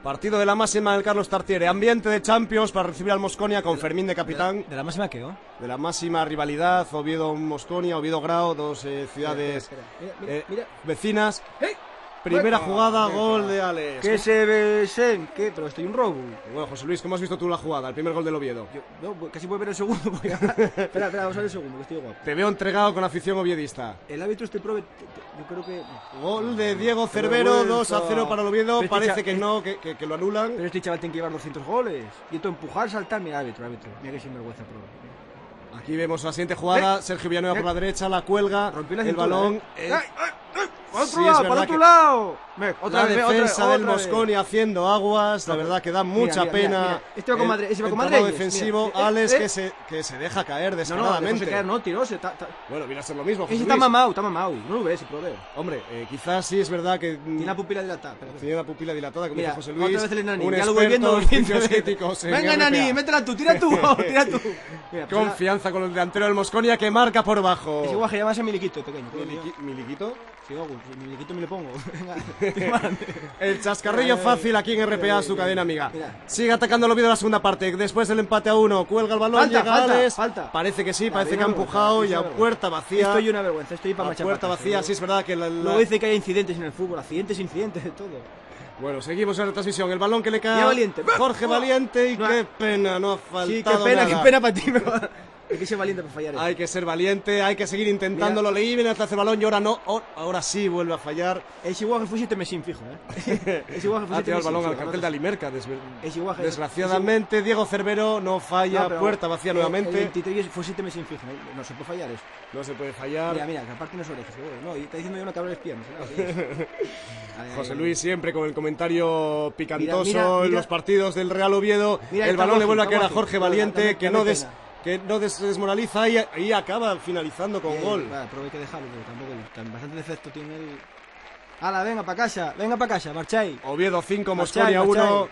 Partido de la máxima del Carlos Tartiere. Ambiente de Champions para recibir al Mosconia con Fermín de capitán. ¿De la máxima qué, oh? De la máxima rivalidad, Oviedo-Mosconia, Oviedo-Grau, dos ciudades Mira. vecinas. ¡Hey! Primera jugada, gol de Alex. ¿Qué se ve? ¿Qué? Pero estoy un robo. Bueno, José Luis, ¿cómo has visto tú la jugada? El primer gol del Oviedo. Casi puedo ver el segundo. Espera, vamos a ver el segundo, que estoy guapo. Te veo entregado con afición oviedista. El árbitro yo creo que... Gol de Diego Cervero, 2-0 para el Oviedo. Parece que no, que lo anulan. Pero este chaval tiene que llevar 200 goles. Y esto empujar, saltar, mira, árbitro. Mira que sinvergüenza, pro. Aquí vemos la siguiente jugada. Sergio Villanueva por la derecha, la cuelga. Rompió la el cintura, balón. ¡Para otro lado! La defensa del Mosconia haciendo aguas. La verdad que da mucha pena. Mira. Este va con Madrid. El trabajo defensivo. Alex que se deja caer descaradamente. No, tirose. Bueno, viene a ser lo mismo. Ese está mamado. No lo ves, si proveo. Hombre, quizás sí es verdad que tiene la pupila dilatada. Tiene la pupila dilatada, como dice José Luis. Otra vez el Nani. Un ya lo voy viendo. Venga, Nani, métela tú, tira tú. Mira, confianza con el delantero del Mosconia que marca por bajo. Ese guaje llama a Miliquito, pequeño. ¿Miliquito? Sí, Miliquito me le pongo. El chascarrillo fácil aquí en RPA, su cadena amiga. Sigue atacando el Oviedo la segunda parte. Después del empate a 1, cuelga el balón, llega Alex. Parece que sí, parece que ha empujado y a puerta vacía. Estoy una vergüenza, estoy para marchar. Puerta vacía, sí es verdad que luego dice que hay incidentes en el fútbol, accidentes, de todo. Bueno, seguimos en la transmisión. El balón que le cae a Jorge Valiente y qué pena, no ha faltado sí, qué pena para ti. Hay que ser valiente para fallar. Hay que ser valiente, hay que seguir intentándolo. Leí bien hasta el balón y ahora no. Ahora sí vuelve a fallar. Ese guaje fue 7 meses fijo, Ha tirado el balón al cartel de Alimerca. Desgraciadamente, Diego Cervero no falla. Puerta vacía nuevamente. El 23 fue 7 meses fijo. No se puede fallar eso. No se puede fallar. Mira, que aparte no es orejas. No, y está diciendo yo una cabra de espías. José Luis siempre con el comentario picantoso en los partidos del Real Oviedo. El balón le vuelve a caer a Jorge Valiente, que no desmoraliza y acaba finalizando con gol. Pero hay que dejarlo, tampoco bastante defecto tiene él. ¡Hala, venga para casa, marcháis! Oviedo 5, Mosconia 1.